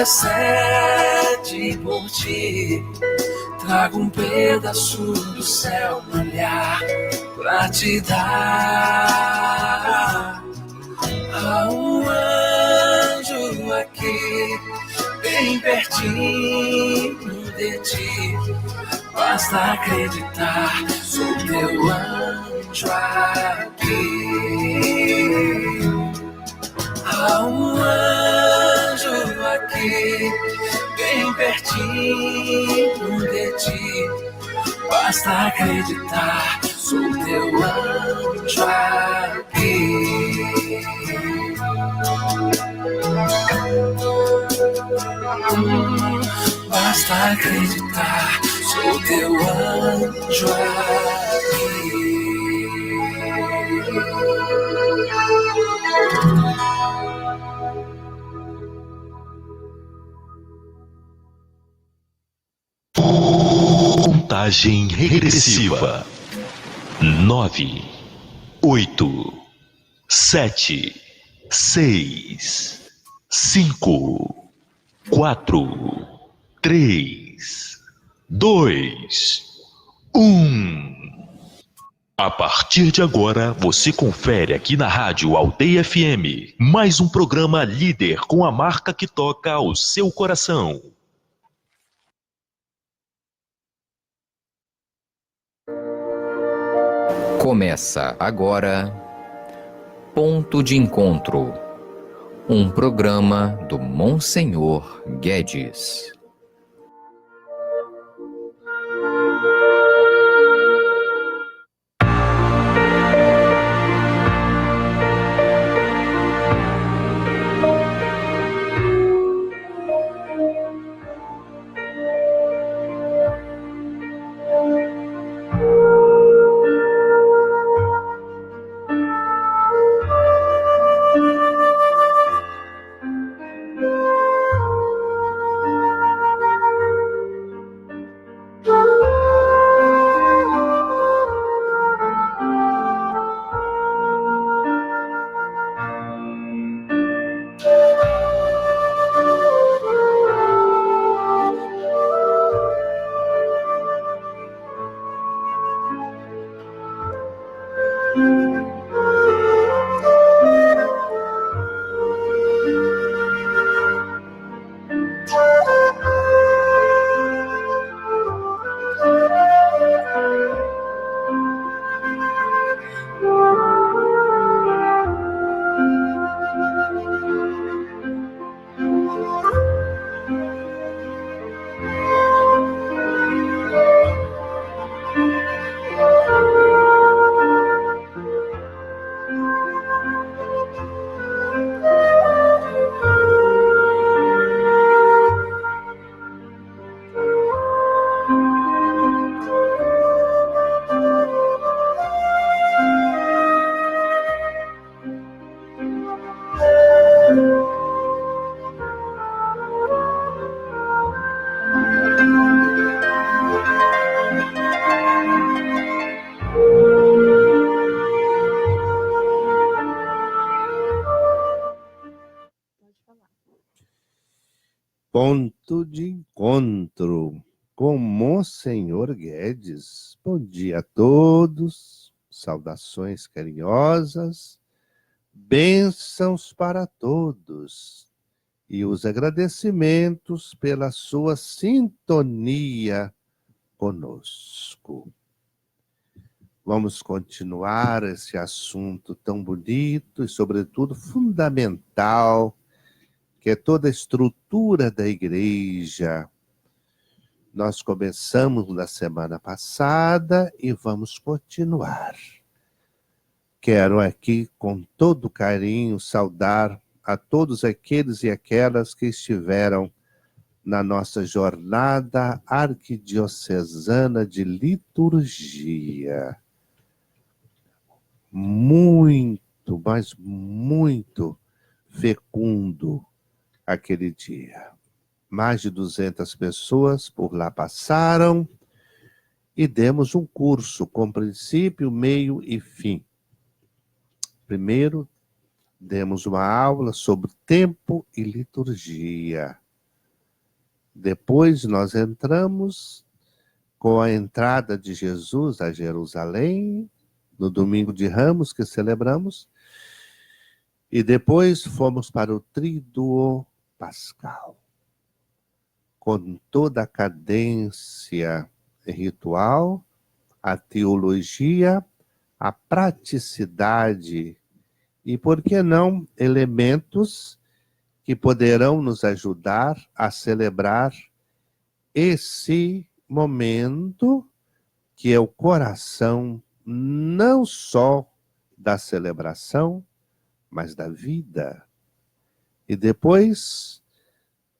intercede por ti. Trago um pedaço do céu no olhar pra te dar. Há um anjo aqui, bem pertinho de ti. Basta acreditar, sou teu anjo aqui. Há um anjo aqui, bem pertinho de ti. Basta acreditar, sou teu anjo aqui. Basta acreditar, sou teu anjo aqui. Contagem regressiva. 9, 8, 7, 6, 5, 4, 3, 2, 1. A partir de agora, você confere aqui na Rádio Aldeia FM mais um programa líder com a marca que toca o seu coração. Começa agora Ponto de Encontro, um programa do Monsenhor Guedes. Ponto de Encontro com Monsenhor Guedes. Bom dia a todos, saudações carinhosas, bênçãos para todos e os agradecimentos pela sua sintonia conosco. Vamos continuar esse assunto tão bonito e, sobretudo, fundamental, que é toda a estrutura da igreja. Nós começamos na semana passada e vamos continuar. Quero aqui, com todo carinho, saudar a todos aqueles e aquelas que estiveram na nossa jornada arquidiocesana de liturgia. Muito, mas muito fecundo aquele dia. Mais de 200 pessoas por lá passaram e demos um curso com princípio, meio e fim. Primeiro, demos uma aula sobre tempo e liturgia. Depois nós entramos com a entrada de Jesus a Jerusalém, no domingo de Ramos que celebramos, e depois fomos para o Tríduo Pascal, com toda a cadência ritual, a teologia, a praticidade e, por que não, elementos que poderão nos ajudar a celebrar esse momento que é o coração não só da celebração, mas da vida. E depois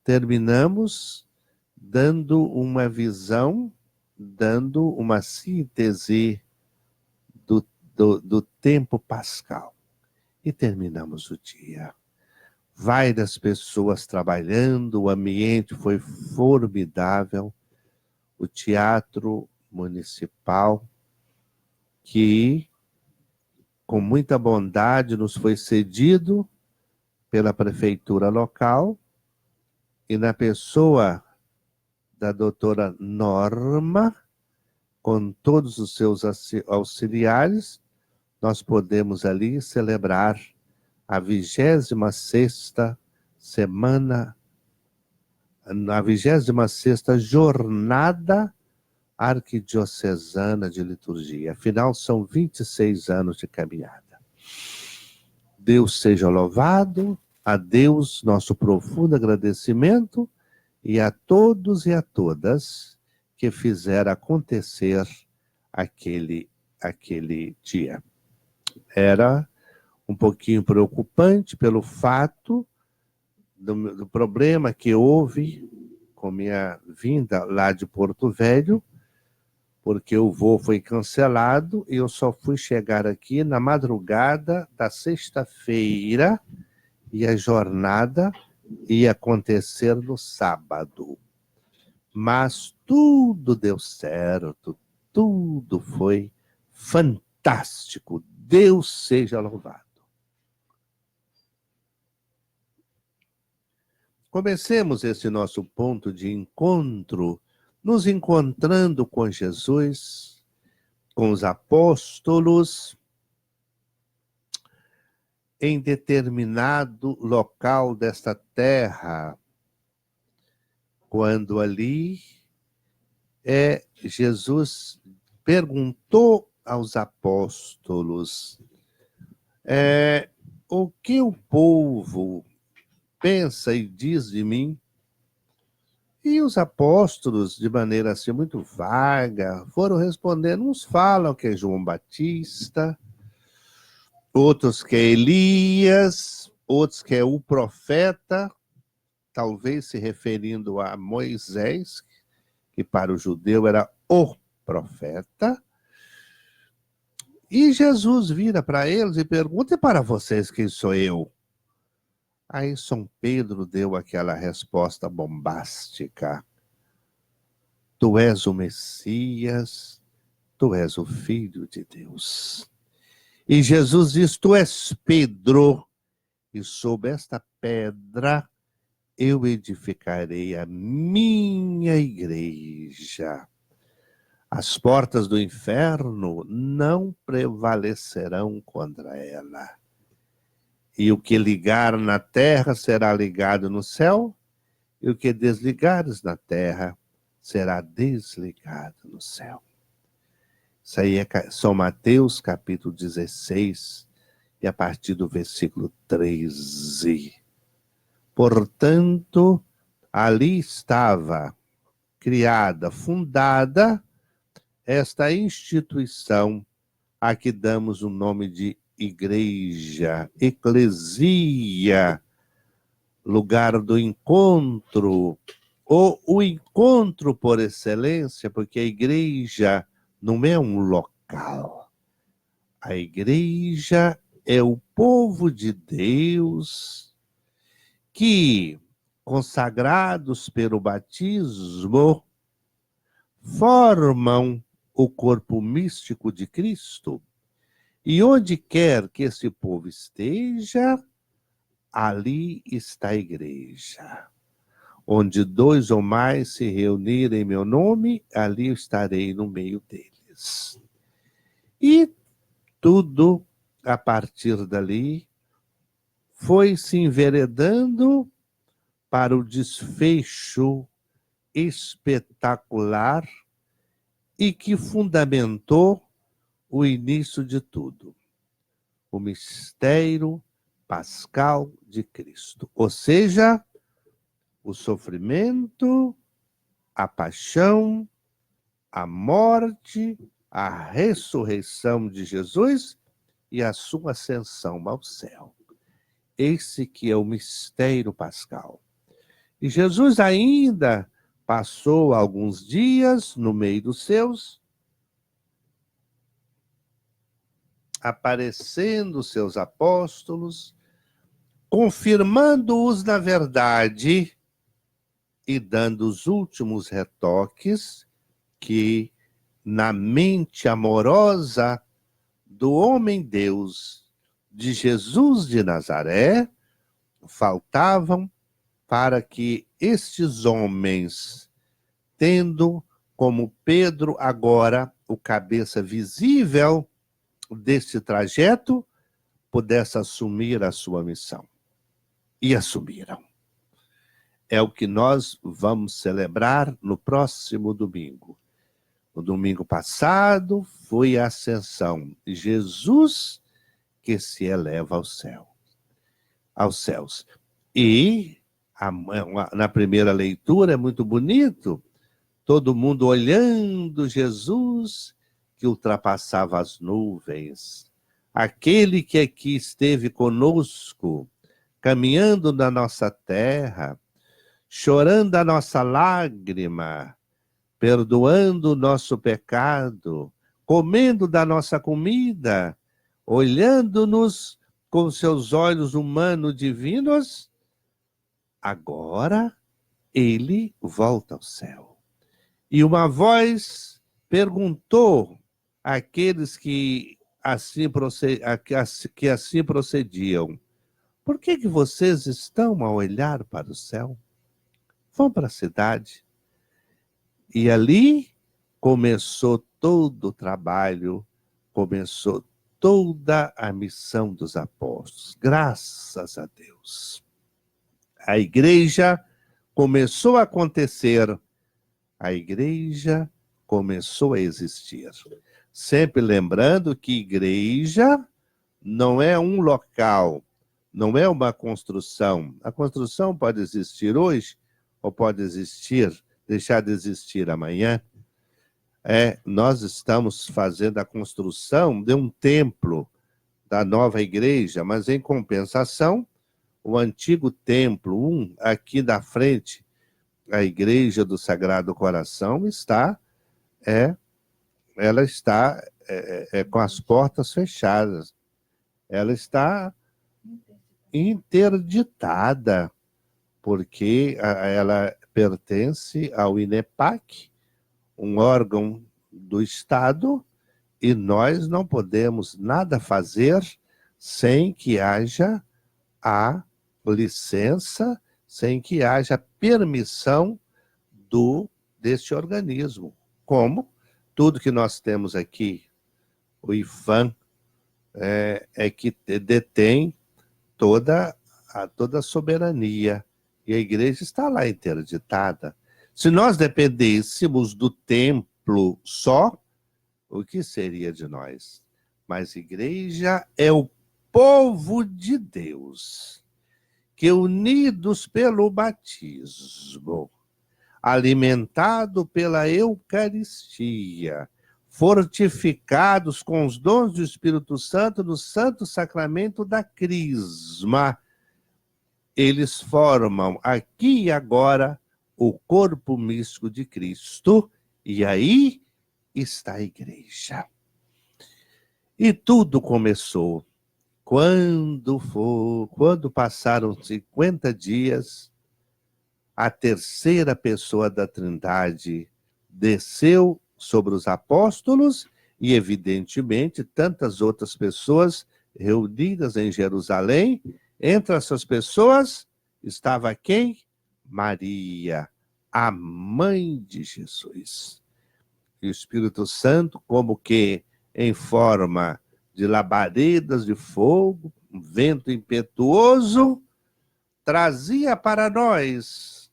terminamos dando uma visão, dando uma síntese do tempo pascal. E terminamos o dia. Várias pessoas trabalhando, o ambiente foi formidável. O Teatro Municipal, que com muita bondade nos foi cedido pela prefeitura local, e na pessoa da doutora Norma, com todos os seus auxiliares, nós podemos ali celebrar a 26ª semana, na 26ª jornada arquidiocesana de liturgia. Afinal, são 26 anos de caminhada. Deus seja louvado, a Deus nosso profundo agradecimento, e a todos e a todas que fizeram acontecer aquele dia. Era um pouquinho preocupante pelo fato do problema que houve com minha vinda lá de Porto Velho, porque o voo foi cancelado e eu só fui chegar aqui na madrugada da sexta-feira e a jornada ia acontecer no sábado. Mas tudo deu certo, tudo foi fantástico. Deus seja louvado. Comecemos esse nosso ponto de encontro, nos encontrando com Jesus, com os apóstolos, em determinado local desta terra, quando ali Jesus perguntou aos apóstolos, o que o povo pensa e diz de mim? E os apóstolos, de maneira assim muito vaga, foram respondendo. Uns falam que é João Batista, outros que é Elias, outros que é o profeta, talvez se referindo a Moisés, que para o judeu era o profeta. E Jesus vira para eles e pergunta: e para vocês quem sou eu? Aí São Pedro deu aquela resposta bombástica: tu és o Messias, tu és o Filho de Deus. E Jesus diz: tu és Pedro, e sobre esta pedra eu edificarei a minha igreja. As portas do inferno não prevalecerão contra ela. E o que ligar na terra será ligado no céu, e o que desligares na terra será desligado no céu. Isso aí é São Mateus, capítulo 16, e a partir do versículo 13. Portanto, ali estava criada, fundada, esta instituição a que damos o nome de igreja, eclesia, lugar do encontro, ou o encontro por excelência, porque a igreja não é um local. A igreja é o povo de Deus que, consagrados pelo batismo, formam o corpo místico de Cristo. E onde quer que esse povo esteja, ali está a igreja. Onde 2 ou mais se reunirem em meu nome, ali eu estarei no meio deles. E tudo, a partir dali, foi se enveredando para o desfecho espetacular e que fundamentou o início de tudo. O mistério pascal de Cristo. Ou seja, o sofrimento, a paixão, a morte, a ressurreição de Jesus e a sua ascensão ao céu. Esse que é o mistério pascal. E Jesus ainda passou alguns dias no meio dos seus, aparecendo seus apóstolos, confirmando-os na verdade e dando os últimos retoques que, na mente amorosa do homem-deus de Jesus de Nazaré, faltavam para que estes homens, tendo como Pedro agora o cabeça visível deste trajeto, pudesse assumir a sua missão. E assumiram. É o que nós vamos celebrar no próximo domingo. No domingo passado foi a ascensão. Jesus que se eleva ao céu, aos céus. E na primeira leitura é muito bonito, todo mundo olhando Jesus que ultrapassava as nuvens, aquele que aqui esteve conosco, caminhando na nossa terra, chorando a nossa lágrima, perdoando o nosso pecado, comendo da nossa comida, olhando-nos com seus olhos humanos divinos, agora ele volta ao céu. E uma voz perguntou àqueles que assim procediam: por que vocês estão a olhar para o céu? Vão para a cidade. E ali começou todo o trabalho, começou toda a missão dos apóstolos. Graças a Deus. A igreja começou a acontecer, a igreja começou a existir. Sempre lembrando que igreja não é um local, não é uma construção. A construção pode existir hoje ou pode deixar de existir amanhã. Nós estamos fazendo a construção de um templo da nova igreja, mas em compensação, o antigo templo, aqui da frente, a igreja do Sagrado Coração, ela está com as portas fechadas. Ela está interditada, porque ela pertence ao INEPAC, um órgão do Estado, e nós não podemos nada fazer sem que haja a licença, sem que haja permissão deste organismo. Como tudo que nós temos aqui, o IFAM, é que detém toda a soberania, e a igreja está lá interditada. Se nós dependêssemos do templo só, o que seria de nós? Mas igreja é o povo de Deus, que unidos pelo batismo, alimentado pela Eucaristia, fortificados com os dons do Espírito Santo no santo sacramento da Crisma, eles formam aqui e agora o corpo místico de Cristo, e aí está a igreja. E tudo começou quando passaram 50 dias, a terceira pessoa da Trindade desceu sobre os apóstolos e, evidentemente, tantas outras pessoas reunidas em Jerusalém. Entre essas pessoas estava quem? Maria, a mãe de Jesus. E o Espírito Santo, como que em forma de labaredas de fogo, um vento impetuoso, trazia para nós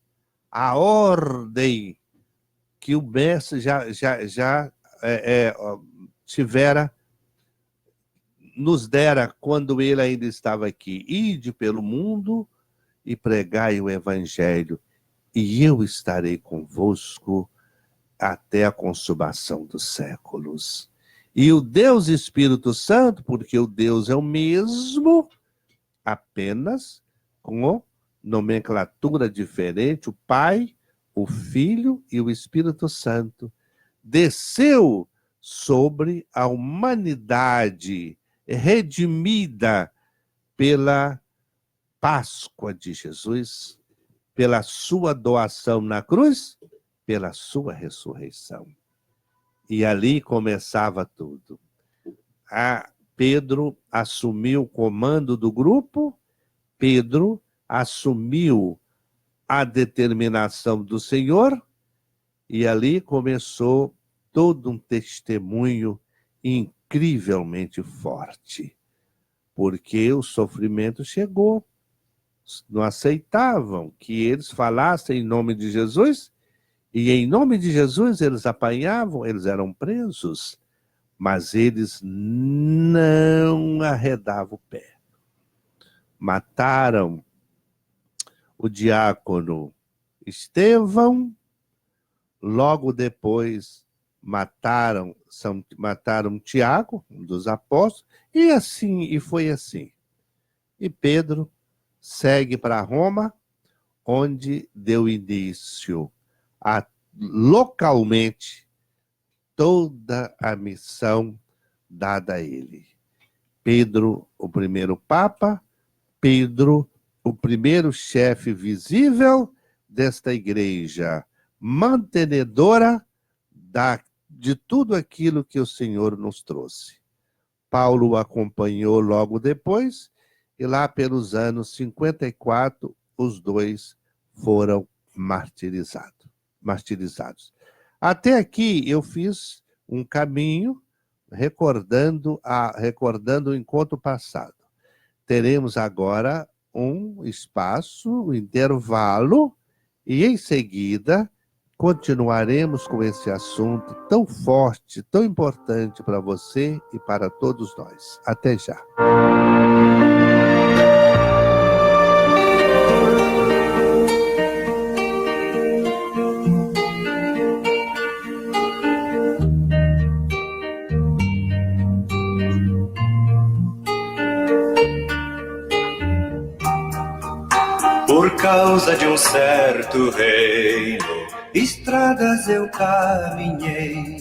a ordem que o Mestre já nos dera quando ele ainda estava aqui. Ide pelo mundo e pregai o Evangelho, e eu estarei convosco até a consumação dos séculos. E o Deus Espírito Santo, porque o Deus é o mesmo, apenas com nomenclatura diferente, o Pai, o Filho e o Espírito Santo, desceu sobre a humanidade redimida pela Páscoa de Jesus, pela sua doação na cruz, pela sua ressurreição. E ali começava tudo. Pedro assumiu o comando do grupo, Pedro assumiu a determinação do Senhor, e ali começou todo um testemunho incrivelmente forte. Porque o sofrimento chegou. Não aceitavam que eles falassem em nome de Jesus, e em nome de Jesus eles apanhavam, eles eram presos, mas eles não arredavam o pé. Mataram o diácono Estevão, logo depois mataram Tiago, um dos apóstolos, e foi assim. E Pedro segue para Roma, onde deu início localmente toda a missão dada a ele. Pedro, o primeiro Papa, Pedro, o primeiro chefe visível desta igreja, mantenedora de tudo aquilo que o Senhor nos trouxe. Paulo o acompanhou logo depois, e lá pelos anos 54, os dois foram martirizados. Até aqui eu fiz um caminho recordando o encontro passado. Teremos agora um espaço, um intervalo, e em seguida continuaremos com esse assunto tão forte, tão importante para você e para todos nós. Até já. Por causa de um certo reino, estradas eu caminhei,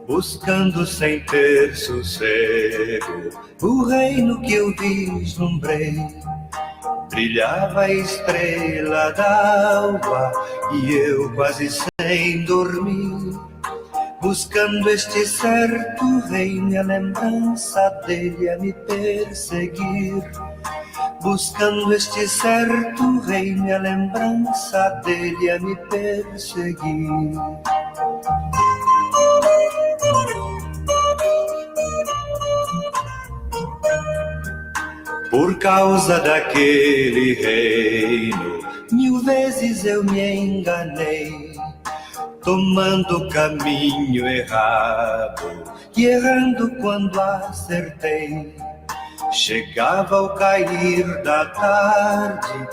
buscando sem ter sossego o reino que eu vislumbrei. Brilhava a estrela d'alva e eu quase sem dormir, buscando este certo reino e a lembrança dele a me perseguir. Buscando este certo reino e a lembrança dele a me perseguir. Por causa daquele reino, 1000 vezes eu me enganei, tomando o caminho errado e errando quando acertei. Chegava ao cair da tarde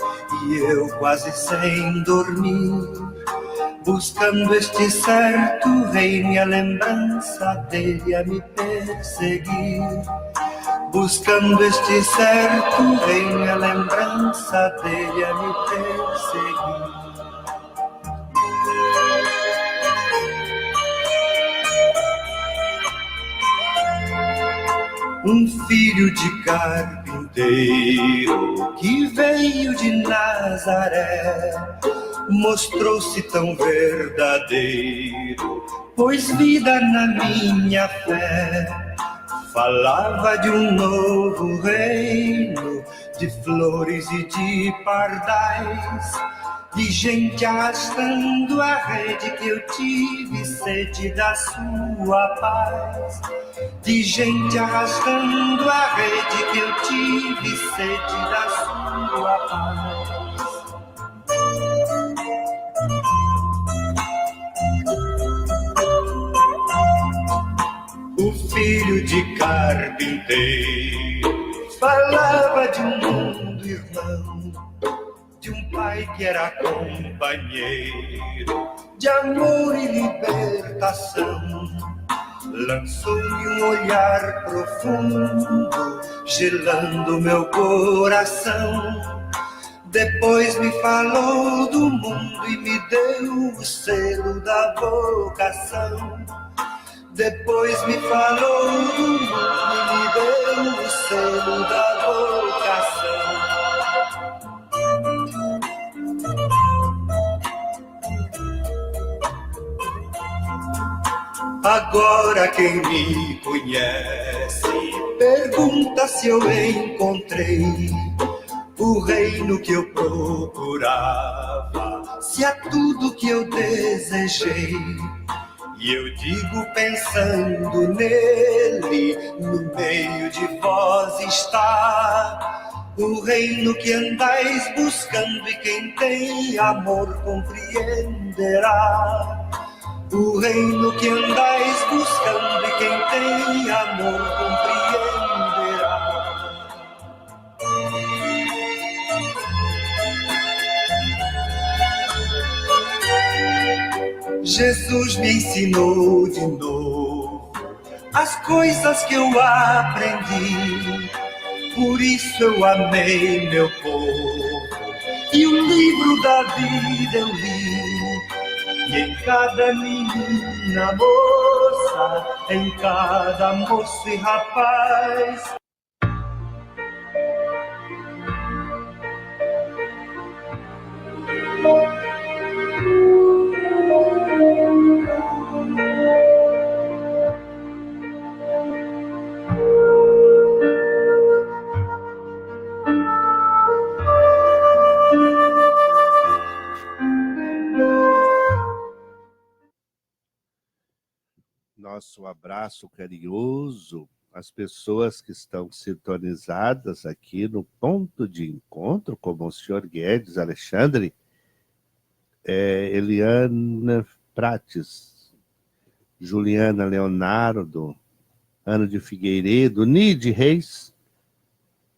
e eu quase sem dormir, buscando este certo reino e a lembrança dele a me perseguir. Buscando este certo reino e a lembrança dele a me perseguir. Um filho de carpinteiro que veio de Nazaré mostrou-se tão verdadeiro, pôs vida na minha fé. Falava de um novo reino, de flores e de pardais, de gente arrastando a rede que eu tive sede da sua paz. De gente arrastando a rede que eu tive sede da sua paz. O filho de carpinteiro falava de um mundo irmão, de um pai que era companheiro de amor e libertação. Lançou-me um olhar profundo, gelando meu coração. Depois me falou do mundo e me deu o selo da vocação. Depois me falou do mundo e me deu o selo da vocação. Agora quem me conhece pergunta se eu encontrei o reino que eu procurava, se é tudo que eu desejei. E eu digo pensando nele, no meio de vós está o reino que andais buscando, e quem tem amor compreenderá. O reino que andais buscando, e quem tem amor compreenderá. Jesus me ensinou de novo as coisas que eu aprendi, por isso eu amei meu povo, e o livro da vida eu li. E em cada menina, moça, em cada moço e rapaz, nosso abraço carinhoso às pessoas que estão sintonizadas aqui no ponto de encontro, como o senhor Guedes, Alexandre, Eliana Prates, Juliana Leonardo, Ana de Figueiredo, Nide Reis,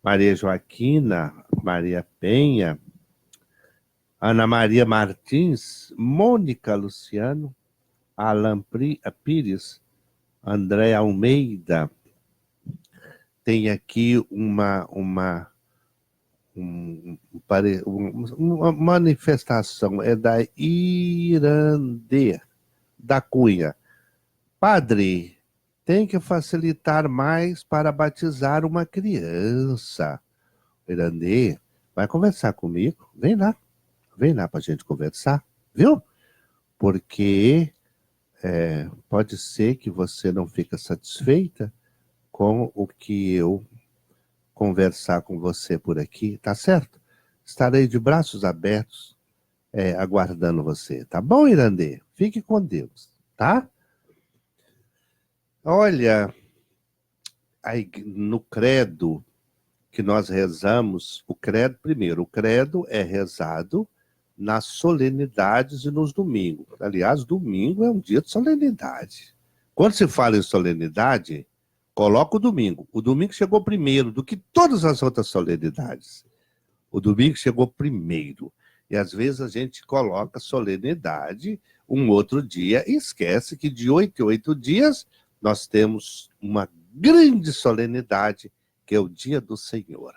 Maria Joaquina, Maria Penha, Ana Maria Martins, Mônica Luciano, Alan Pires, André Almeida. Tem aqui uma manifestação, é da Irandê da Cunha. Padre, tem que facilitar mais para batizar uma criança. Irandê, vai conversar comigo? Vem lá para a gente conversar, viu? Porque pode ser que você não fique satisfeita com o que eu conversar com você por aqui, tá certo? Estarei de braços abertos, aguardando você, tá bom, Irandê? Fique com Deus, tá? Olha, no credo que nós rezamos, o credo é rezado nas solenidades e nos domingos. Aliás, domingo é um dia de solenidade. Quando se fala em solenidade, coloca o domingo. O domingo chegou primeiro do que todas as outras solenidades. O domingo chegou primeiro. E às vezes a gente coloca solenidade um outro dia e esquece que de 8 em 8 dias nós temos uma grande solenidade, que é o Dia do Senhor.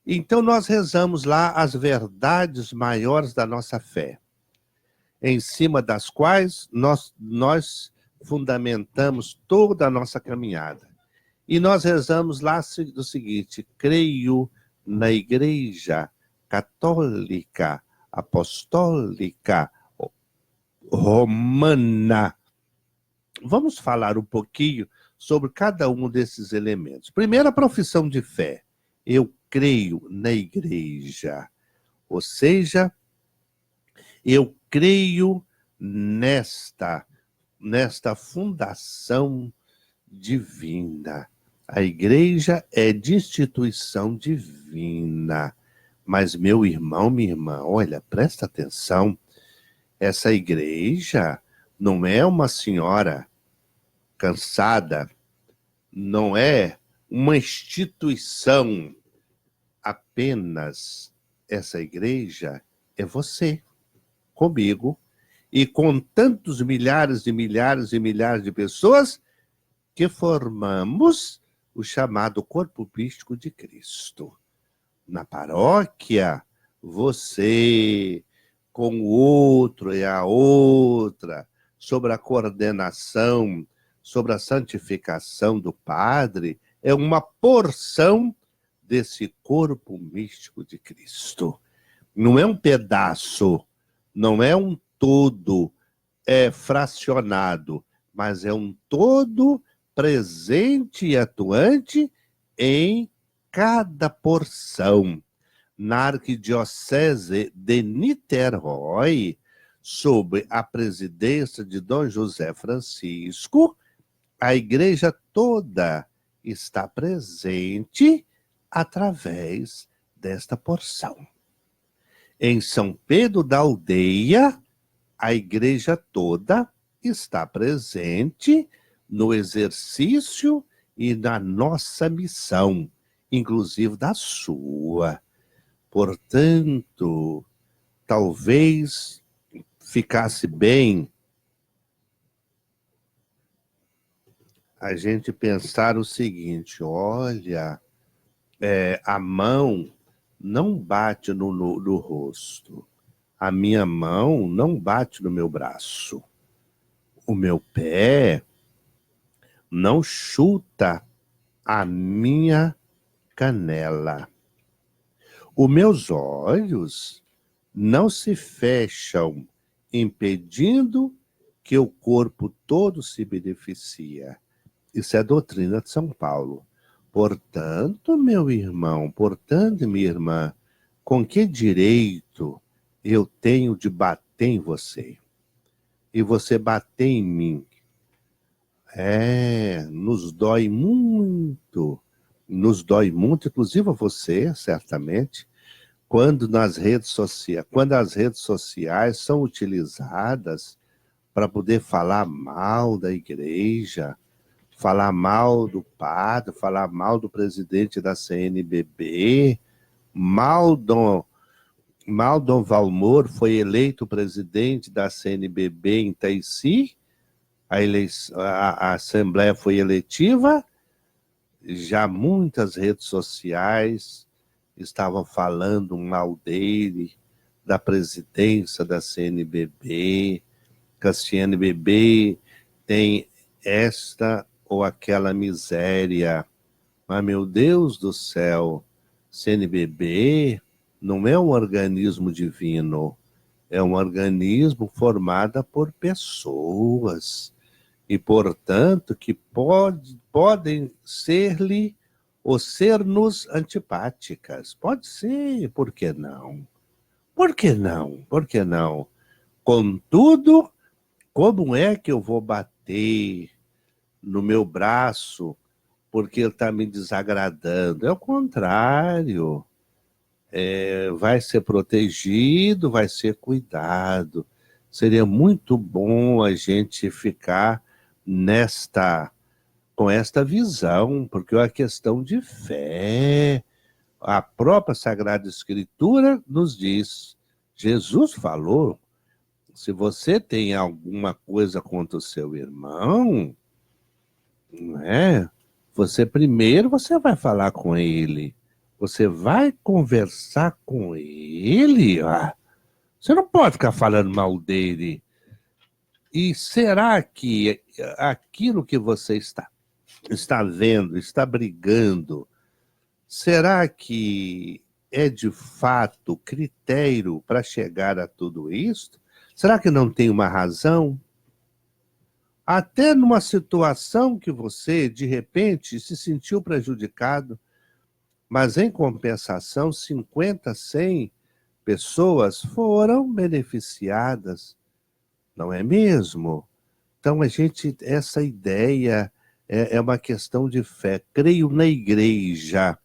Então nós rezamos lá as verdades maiores da nossa fé, em cima das quais nós fundamentamos toda a nossa caminhada. E nós rezamos lá o seguinte: creio na Igreja Católica, Apostólica, Romana. Vamos falar um pouquinho sobre cada um desses elementos. Primeiro, a profissão de fé. Eu creio na Igreja, ou seja, Eu creio nesta fundação divina. A igreja é de instituição divina. Mas, meu irmão, minha irmã, olha, presta atenção. Essa igreja não é uma senhora cansada, não é uma instituição apenas. Essa igreja é você, comigo, e com tantos milhares e milhares e milhares de pessoas que formamos o chamado corpo místico de Cristo. Na paróquia, você com o outro e a outra, sobre a coordenação, sobre a santificação do padre, é uma porção desse corpo místico de Cristo. Não é um pedaço, não é um todo fracionado, mas é um todo presente e atuante em cada porção. Na Arquidiocese de Niterói, sob a presidência de Dom José Francisco, a igreja toda está presente através desta porção. Em São Pedro da Aldeia, a igreja toda está presente no exercício e na nossa missão, inclusive da sua. Portanto, talvez ficasse bem a gente pensar o seguinte: olha, a mão não bate no rosto, a minha mão não bate no meu braço, o meu pé não chuta a minha canela. Os meus olhos não se fecham, impedindo que o corpo todo se beneficie. Isso é a doutrina de São Paulo. Portanto, meu irmão, portanto, minha irmã, com que direito eu tenho de bater em você? E você bater em mim? Nos dói muito, inclusive a você, certamente, quando as redes sociais são utilizadas para poder falar mal da igreja, falar mal do padre, falar mal do presidente da CNBB, Dom Valmor foi eleito presidente da CNBB em Itaici, a Assembleia foi eletiva, já muitas redes sociais estavam falando mal dele, da presidência da CNBB, que a CNBB tem esta ou aquela miséria. Mas, meu Deus do céu, CNBB não é um organismo divino, é um organismo formado por pessoas. E, portanto, que podem ser-lhe ou ser-nos antipáticas. Pode ser, por que não? Por que não? Por que não? Contudo, como é que eu vou bater no meu braço porque ele está me desagradando? É o contrário. Vai ser protegido, vai ser cuidado. Seria muito bom a gente ficar com esta visão, porque é uma questão de fé. A própria Sagrada Escritura nos diz, Jesus falou, se você tem alguma coisa contra o seu irmão, você vai falar com ele, você vai conversar com ele, você não pode ficar falando mal dele. E será que aquilo que você está vendo, está brigando, será que é de fato critério para chegar a tudo isso? Será que não tem uma razão? Até numa situação que você, de repente, se sentiu prejudicado, mas em compensação, 50, 100 pessoas foram beneficiadas, não é mesmo? Então, essa ideia é uma questão de fé. Creio na igreja.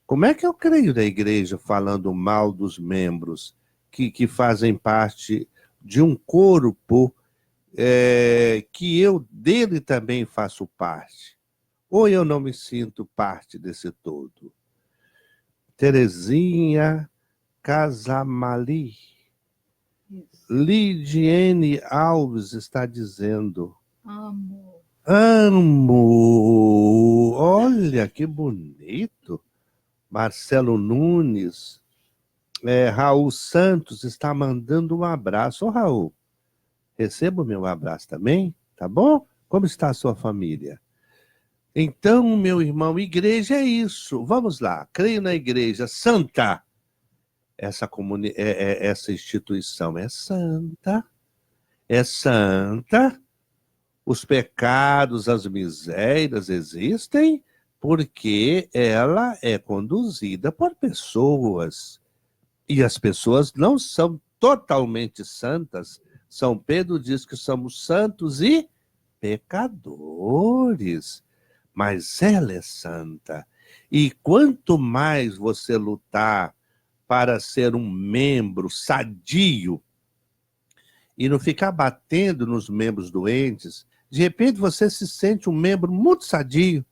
Como é que eu creio na igreja falando mal dos membros que fazem parte de um corpo que eu dele também faço parte? Ou eu não me sinto parte desse todo? Terezinha Casamali. Lidiane Alves está dizendo: Amo. amo. Olha que bonito. Marcelo Nunes. Raul Santos está mandando um abraço. Ô, Raul, receba o meu abraço também, tá bom? Como está a sua família? Então, meu irmão, igreja é isso. Vamos lá. Creio na igreja santa. Essa instituição é santa. É santa. Os pecados, as misérias existem porque ela é conduzida por pessoas. E as pessoas não são totalmente santas. São Pedro diz que somos santos e pecadores. Mas ela é santa. E quanto mais você lutar para ser um membro sadio e não ficar batendo nos membros doentes, de repente você se sente um membro muito sadio,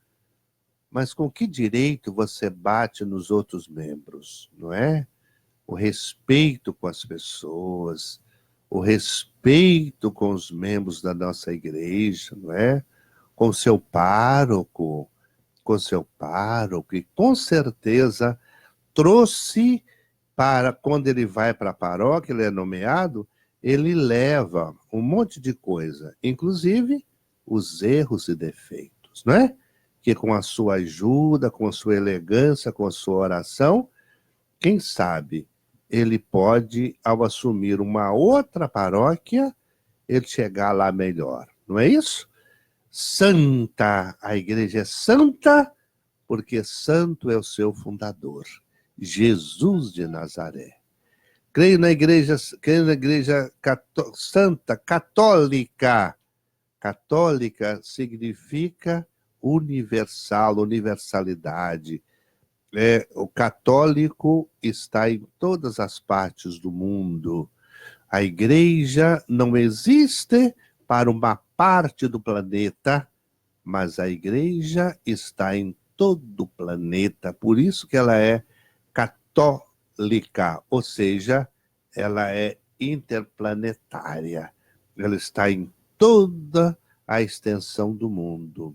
mas com que direito você bate nos outros membros, não é? O respeito com as pessoas, o respeito com os membros da nossa igreja, não é? Com seu pároco, e com certeza trouxe para, quando ele vai para a paróquia, ele é nomeado, ele leva um monte de coisa, inclusive os erros e defeitos, não é? Que com a sua ajuda, com a sua elegância, com a sua oração, quem sabe ele pode, ao assumir uma outra paróquia, ele chegar lá melhor, não é isso? Santa, a igreja é santa, porque santo é o seu fundador, Jesus de Nazaré. Creio na igreja santa, católica. Católica significa universal, universalidade. O católico está em todas as partes do mundo. A igreja não existe para uma parte do planeta, mas a igreja está em todo o planeta. Por isso que ela é católica, ou seja, ela é interplanetária. Ela está em toda a extensão do mundo.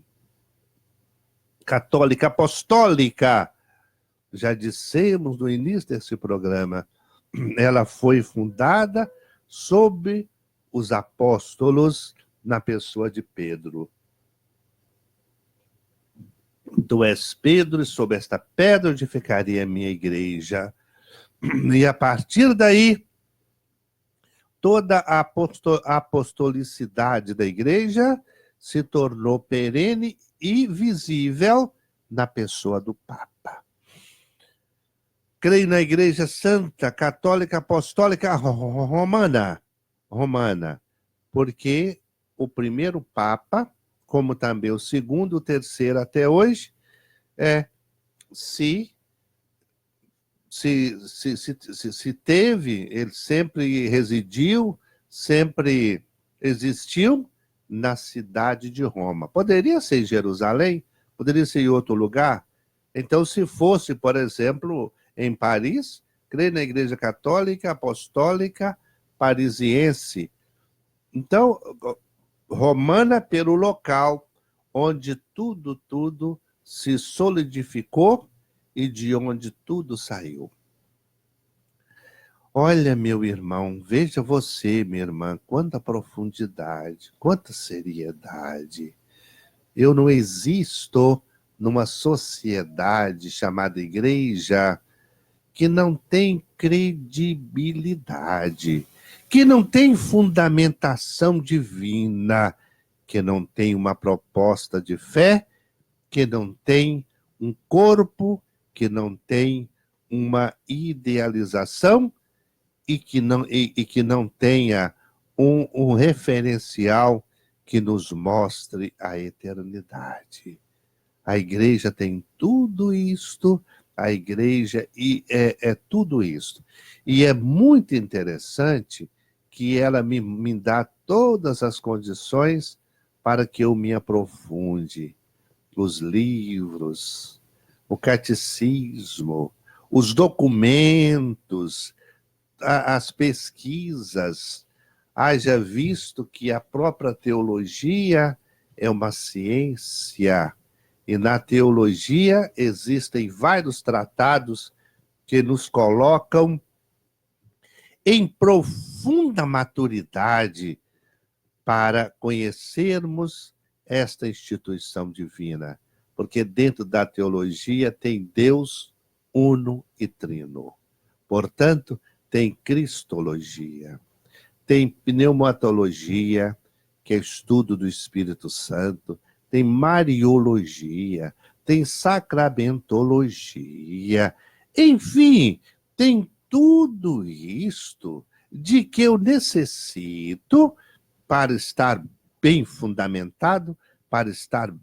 Católica apostólica, já dissemos no início desse programa, ela foi fundada sob os apóstolos na pessoa de Pedro. Tu és Pedro, e sobre esta pedra edificarei a minha igreja. E a partir daí, toda a apostolicidade da igreja se tornou perene e visível na pessoa do Papa. Creio na igreja santa, católica, apostólica, romana, porque o primeiro Papa, como também o segundo, o terceiro até hoje, se teve, ele sempre residiu, sempre existiu na cidade de Roma. Poderia ser em Jerusalém, poderia ser em outro lugar. Então, se fosse, por exemplo, em Paris, creio na igreja católica, apostólica, parisiense. Então, romana pelo local onde tudo se solidificou e de onde tudo saiu. Olha, meu irmão, veja você, minha irmã, quanta profundidade, quanta seriedade. Eu não existo numa sociedade chamada igreja que não tem credibilidade, que não tem fundamentação divina, que não tem uma proposta de fé, que não tem um corpo, que não tem uma idealização e que não tenha um referencial que nos mostre a eternidade. A igreja tem tudo isto, a igreja é tudo isto. E é muito interessante que ela me dá todas as condições para que eu me aprofunde. Os livros, o catecismo, os documentos, as pesquisas. Haja visto que a própria teologia é uma ciência, e na teologia existem vários tratados que nos colocam em profunda maturidade para conhecermos esta instituição divina, porque dentro da teologia tem Deus uno e trino. Portanto, tem cristologia, tem pneumatologia, que é estudo do Espírito Santo, tem mariologia, tem sacramentologia, enfim, tem tudo isto de que eu necessito para estar bem fundamentado, para estar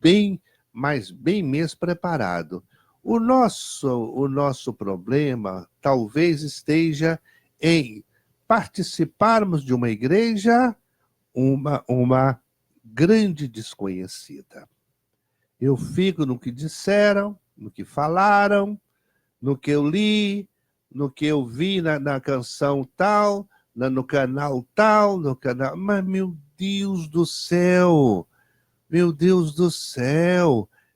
bem, mas bem mesmo preparado. O nosso problema talvez esteja em participarmos de uma igreja, uma grande desconhecida. Eu fico no que disseram, no que falaram, no que eu li, no que eu vi na canção tal, no canal tal, no canal... Mas, meu Deus do céu,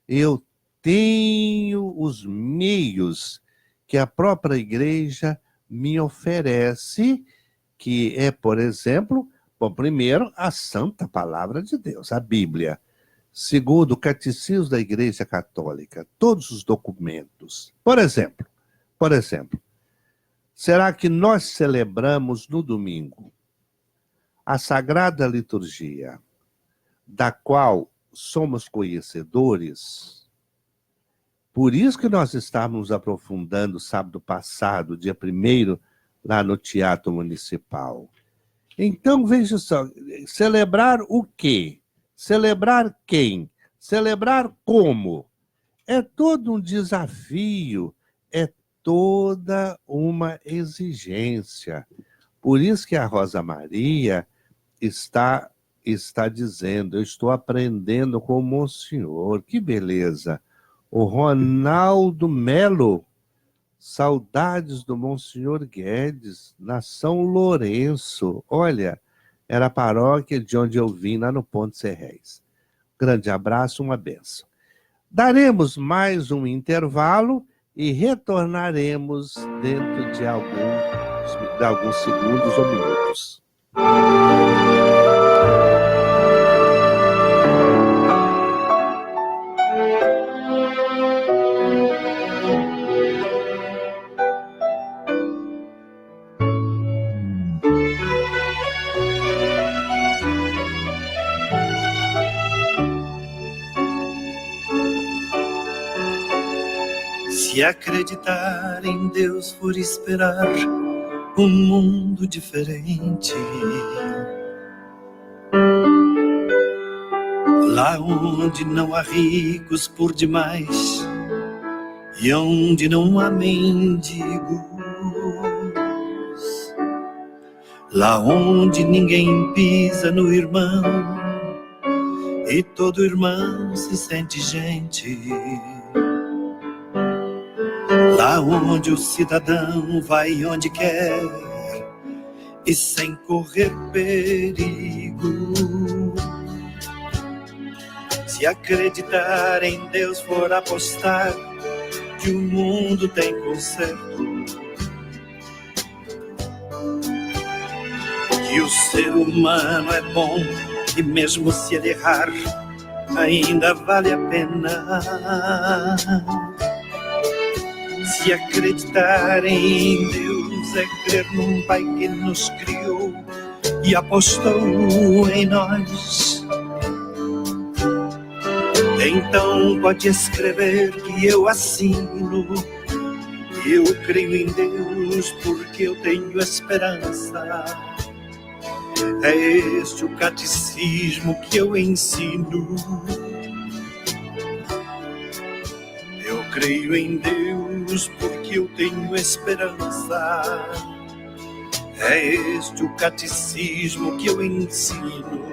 eu tenho os meios que a própria igreja me oferece, que é, por exemplo, primeiro, a Santa Palavra de Deus, a Bíblia. Segundo, o Catecismo da Igreja Católica, todos os documentos. Por exemplo, será que nós celebramos no domingo a Sagrada Liturgia, da qual somos conhecedores? Por isso que nós estávamos aprofundando sábado passado, dia 1º, lá no Teatro Municipal. Então, veja só, celebrar o quê? Celebrar quem? Celebrar como? É todo um desafio, é toda uma exigência. Por isso que a Rosa Maria está dizendo, eu estou aprendendo com o Monsenhor, que beleza. O Ronaldo Melo, saudades do Monsenhor Guedes, na São Lourenço. Olha, era a paróquia de onde eu vim, lá no Ponte Serrés. Grande abraço, uma bênção. Daremos mais um intervalo e retornaremos dentro de alguns segundos ou minutos. Se acreditar em Deus for esperar um mundo diferente, lá onde não há ricos por demais e onde não há mendigos, lá onde ninguém pisa no irmão e todo irmão se sente gente, lá onde o cidadão vai onde quer e sem correr perigo. Se acreditar em Deus for apostar que o mundo tem conserto, que o ser humano é bom e mesmo se ele errar ainda vale a pena. Se acreditar em Deus é crer num Pai que nos criou e apostou em nós, então pode escrever que eu assino Eu creio em Deus porque eu tenho esperança. É este o catecismo que eu ensino. Eu creio em Deus porque eu tenho esperança. É este o catecismo que eu ensino.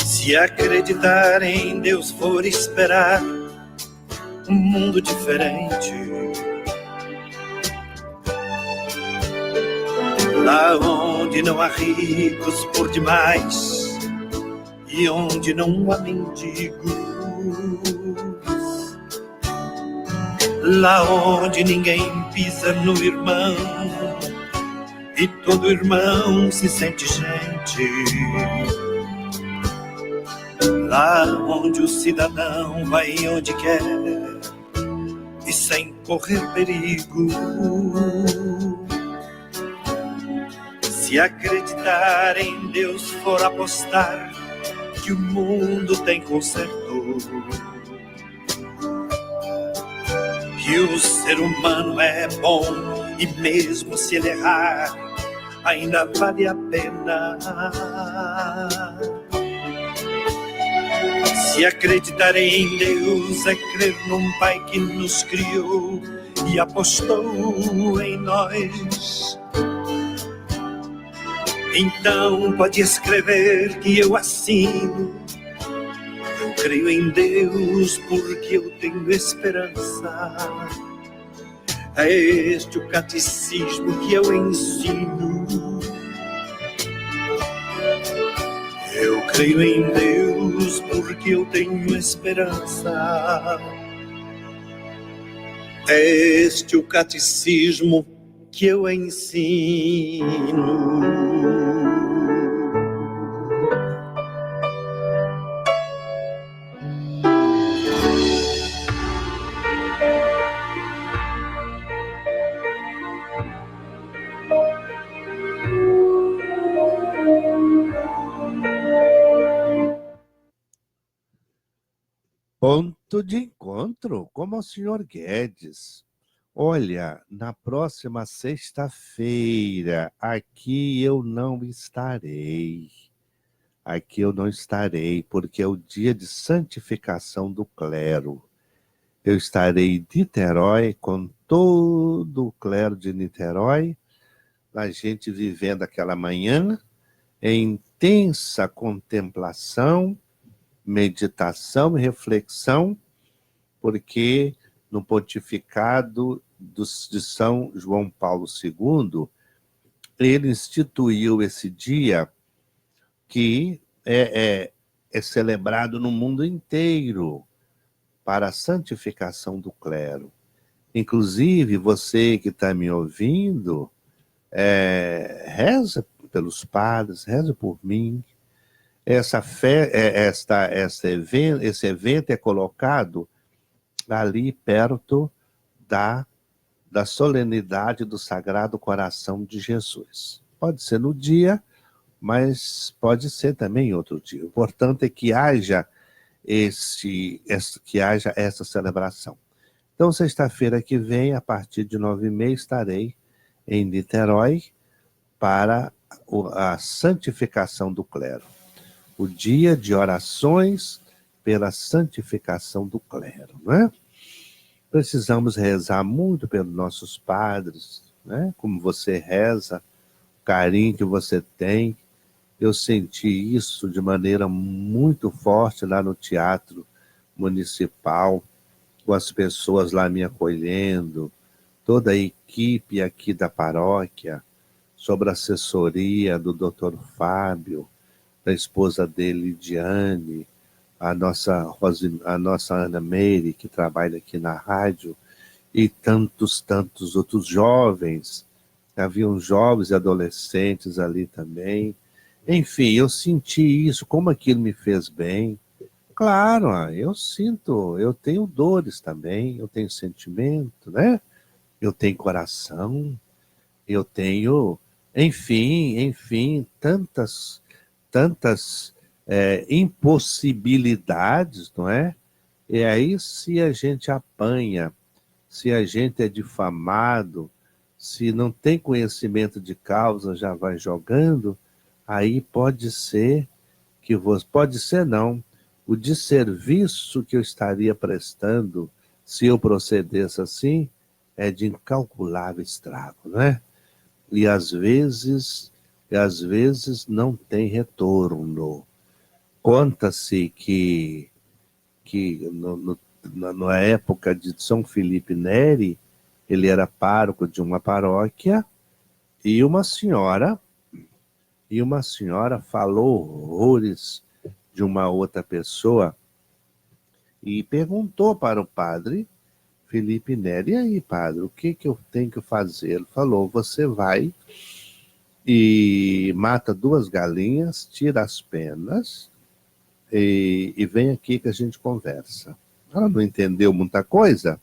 Se acreditar em Deus for esperar um mundo diferente, lá onde não há ricos por demais e onde não há mendigos, lá onde ninguém pisa no irmão e todo irmão se sente gente, lá onde o cidadão vai onde quer e sem correr perigo. Se acreditar em Deus for apostar que o mundo tem conserto, que o ser humano é bom e mesmo se ele errar ainda vale a pena. Se acreditar em Deus é crer num Pai que nos criou e apostou em nós, então pode escrever que eu assino. Eu creio em Deus porque eu tenho esperança. É este o catecismo que eu ensino. Eu creio em Deus porque eu tenho esperança. É este o catecismo que eu ensino. Ponto de encontro, como o senhor Guedes. Olha, na próxima sexta-feira, aqui eu não estarei. Aqui eu não estarei, porque é o dia de santificação do clero. Eu estarei em Niterói com todo o clero de Niterói, a gente vivendo aquela manhã em intensa contemplação, meditação e reflexão, porque no pontificado de São João Paulo II, ele instituiu esse dia que é celebrado no mundo inteiro para a santificação do clero. Inclusive, você que está me ouvindo, reza pelos padres, reza por mim. Esse evento é colocado ali perto da solenidade do Sagrado Coração de Jesus. Pode ser no dia, mas pode ser também em outro dia. O importante é que haja essa celebração. Então, sexta-feira que vem, a partir de 9h30, estarei em Niterói para a santificação do clero. O dia de orações pela santificação do clero, né? Precisamos rezar muito pelos nossos padres, né? Como você reza, o carinho que você tem. Eu senti isso de maneira muito forte lá no Teatro Municipal, com as pessoas lá me acolhendo, toda a equipe aqui da paróquia, sob a assessoria do Dr. Fábio, da esposa dele, Lidiane, a nossa Ana Meire, que trabalha aqui na rádio, e tantos outros jovens Haviam jovens e adolescentes ali também. Enfim, eu senti isso, como aquilo me fez bem. Claro, eu sinto, eu tenho dores também, eu tenho sentimento, né? Eu tenho coração, eu tenho, enfim, tantas impossibilidades, não é? E aí, se a gente apanha, se a gente é difamado, se não tem conhecimento de causa, já vai jogando, aí pode ser que você, pode ser não, o desserviço que eu estaria prestando, se eu procedesse assim, é de incalculável estrago, né? E às vezes não tem retorno. Conta-se que na época de São Felipe Neri, ele era pároco de uma paróquia, e uma senhora falou horrores de uma outra pessoa e perguntou para o padre Felipe Neri: e aí, padre, o que eu tenho que fazer? Ele falou: você vai e mata 2 galinhas, tira as penas e vem aqui que a gente conversa. Ela não entendeu muita coisa,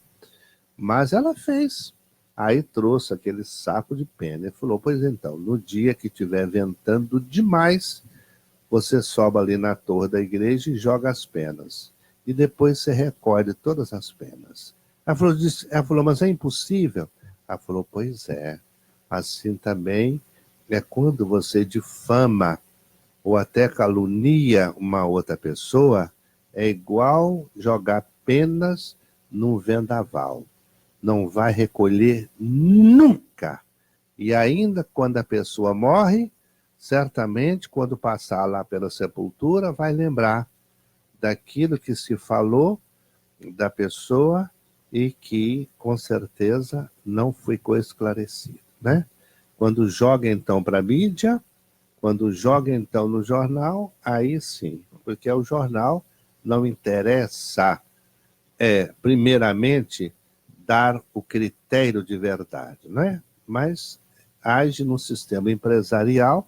mas ela fez. Aí trouxe aquele saco de pena e falou: pois então, no dia que estiver ventando demais, você sobe ali na torre da igreja e joga as penas. E depois você recolhe todas as penas. Ela falou, mas é impossível? Ela falou: pois é. Assim também é quando você difama ou até calunia uma outra pessoa, é igual jogar penas num vendaval. Não vai recolher nunca. E ainda quando a pessoa morre, certamente, quando passar lá pela sepultura, vai lembrar daquilo que se falou da pessoa e que, com certeza, não ficou esclarecido, né? Quando joga, então, para a mídia, quando joga, então, no jornal, aí sim, porque o jornal não interessa, primeiramente, dar o critério de verdade, né? Mas age no sistema empresarial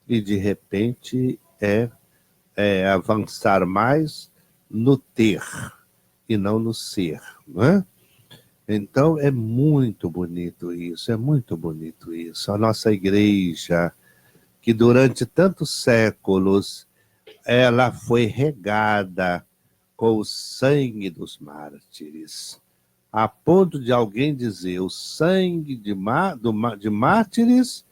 e, de repente, avançar mais no ter e não no ser, né? Então, é muito bonito isso, é muito bonito isso. A nossa igreja, que durante tantos séculos, ela foi regada com o sangue dos mártires, a ponto de alguém dizer: o sangue de mártires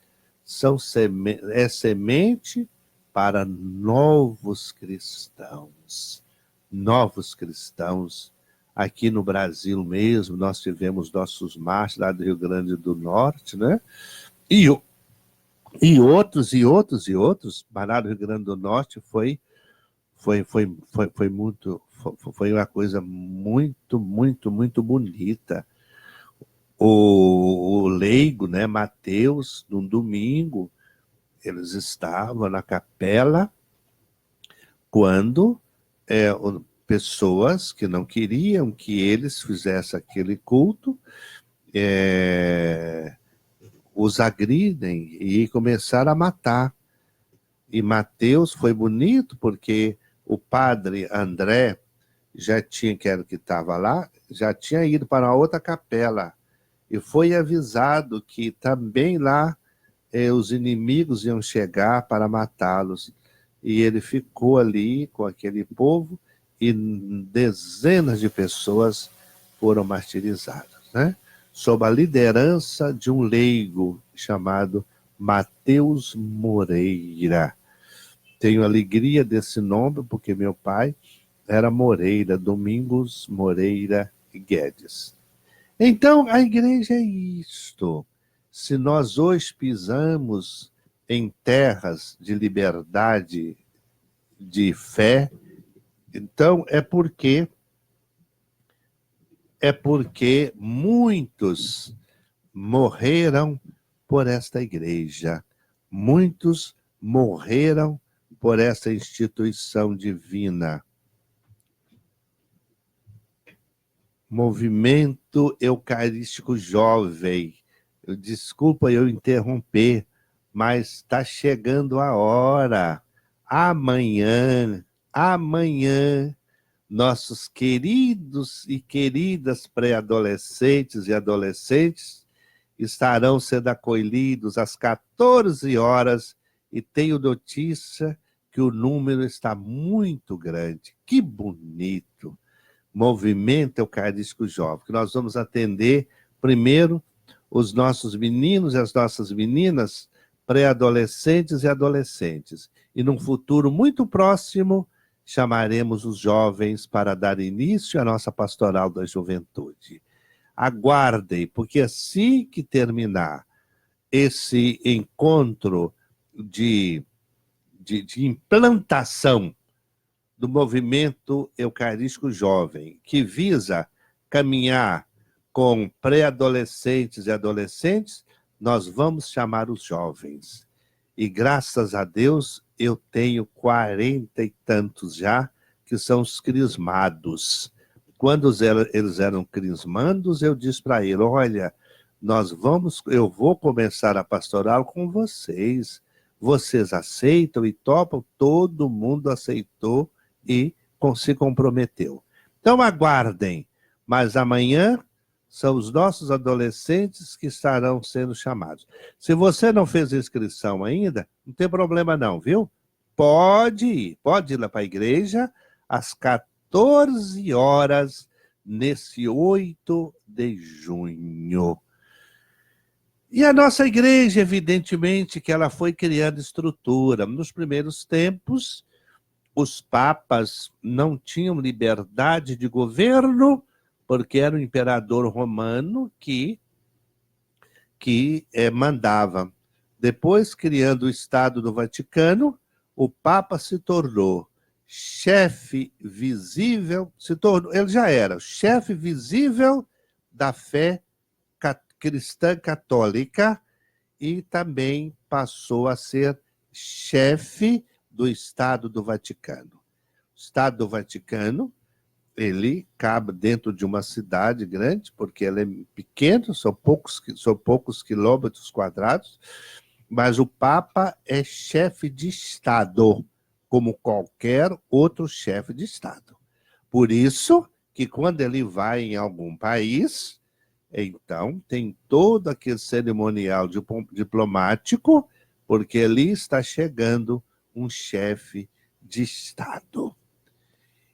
é semente para novos cristãos. Novos cristãos. Aqui no Brasil mesmo, nós tivemos nossos mártires lá do Rio Grande do Norte, né? E outros, mas lá do Rio Grande do Norte foi uma coisa muito, muito, muito bonita. O leigo, né, Mateus, num domingo, eles estavam na capela quando pessoas que não queriam que eles fizessem aquele culto os agridem e começaram a matar. E Mateus foi bonito porque o padre André que era o que estava lá, já tinha ido para uma outra capela e foi avisado que também lá os inimigos iam chegar para matá-los. E ele ficou ali com aquele povo e dezenas de pessoas foram martirizadas, né? Sob a liderança de um leigo chamado Mateus Moreira. Tenho alegria desse nome porque meu pai era Moreira, Domingos Moreira Guedes. Então, a igreja é isto. Se nós hoje pisamos em terras de liberdade, de fé, então é porque muitos morreram por esta igreja. Muitos morreram por essa instituição divina. Movimento Eucarístico Jovem Desculpa eu interromper, mas está chegando a hora. Amanhã, nossos queridos e queridas pré-adolescentes e adolescentes estarão sendo acolhidos às 14 horas e tenho notícia que o número está muito grande. Que bonito! Movimento Eucarístico Jovem, que nós vamos atender primeiro os nossos meninos e as nossas meninas, pré-adolescentes e adolescentes. E num futuro muito próximo, chamaremos os jovens para dar início à nossa pastoral da juventude. Aguardem, porque assim que terminar esse encontro de implantação do movimento eucarístico jovem, que visa caminhar com pré-adolescentes e adolescentes, nós vamos chamar os jovens. E graças a Deus, eu tenho 40 e tantos já, que são os crismados. Quando eles eram crismandos, eu disse para ele, olha, eu vou começar a pastoral com vocês. Vocês aceitam e topam? Todo mundo aceitou e se comprometeu. Então aguardem, mas amanhã são os nossos adolescentes que estarão sendo chamados. Se você não fez inscrição ainda, não tem problema não, viu? Pode ir lá para a igreja às 14 horas, nesse 8 de junho. E a nossa igreja, evidentemente, que ela foi criando estrutura. Nos primeiros tempos, os papas não tinham liberdade de governo, porque era o imperador romano que mandava. Depois, criando o Estado do Vaticano, o Papa se tornou chefe visível, ele já era chefe visível da fé cristã católica e também passou a ser chefe do Estado do Vaticano. O Estado do Vaticano, ele cabe dentro de uma cidade grande, porque ele é pequeno, são poucos quilômetros quadrados, mas o Papa é chefe de Estado, como qualquer outro chefe de Estado. Por isso que quando ele vai em algum país, então tem todo aquele cerimonial diplomático, porque ali está chegando um chefe de Estado.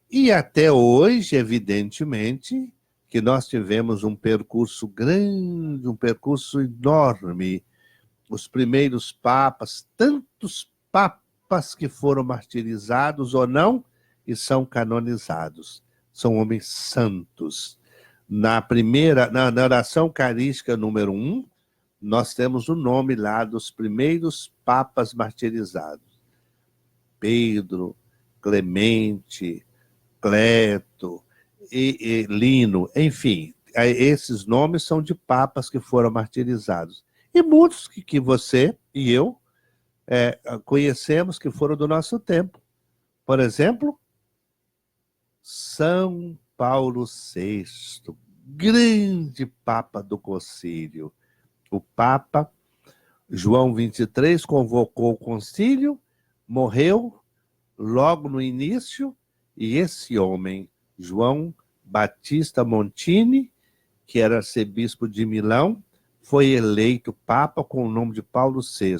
E até hoje, evidentemente, que nós tivemos um percurso grande, um percurso enorme. Os primeiros papas, tantos papas que foram martirizados ou não, e são canonizados. São homens santos. Na oração eucarística número 1, nós temos o nome lá dos primeiros papas martirizados. Pedro, Clemente, Cleto, e Lino, enfim, esses nomes são de papas que foram martirizados. E muitos que você e eu conhecemos que foram do nosso tempo. Por exemplo, São Paulo VI, grande Papa do Concílio. O Papa João 23 convocou o concílio, morreu logo no início, e esse homem, João Batista Montini, que era arcebispo de Milão, foi eleito Papa com o nome de Paulo VI.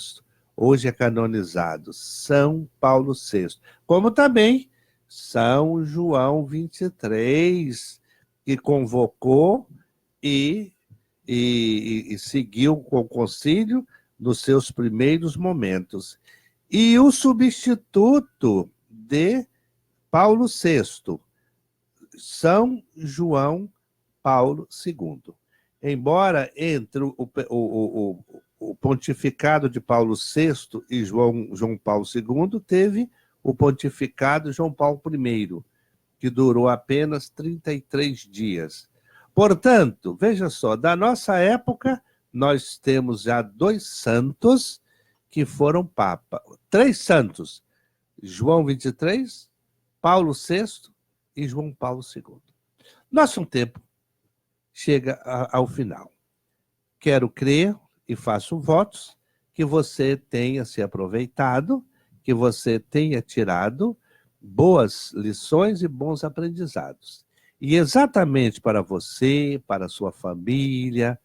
Hoje é canonizado São Paulo VI. Como também São João 23, que convocou e seguiu com o concílio nos seus primeiros momentos. E o substituto de Paulo VI, São João Paulo II. Embora entre o pontificado de Paulo VI e João Paulo II, teve o pontificado João Paulo I, que durou apenas 33 dias. Portanto, veja só, da nossa época, nós temos já 2 santos que foram papa. 3 santos, João 23, Paulo VI e João Paulo II. Nosso tempo chega ao final. quero crer e faço votos que você tenha se aproveitado, que você tenha tirado boas lições e bons aprendizados. E exatamente para você, para a sua família,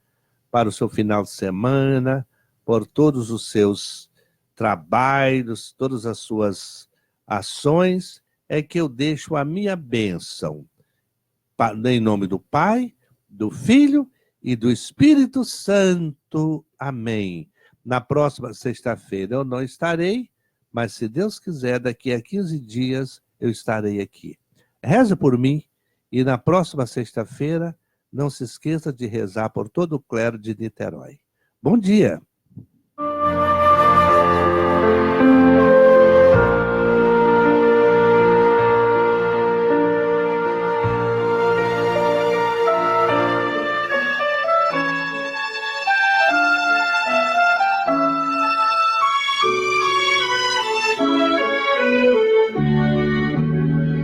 para o seu final de semana, por todos os seus trabalhos, todas as suas ações, é que eu deixo a minha bênção. Em nome do Pai, do Filho e do Espírito Santo. Amém. Na próxima sexta-feira eu não estarei, mas se Deus quiser, daqui a 15 dias eu estarei aqui. Reza por mim e na próxima sexta-feira não se esqueça de rezar por todo o clero de Niterói. Bom dia!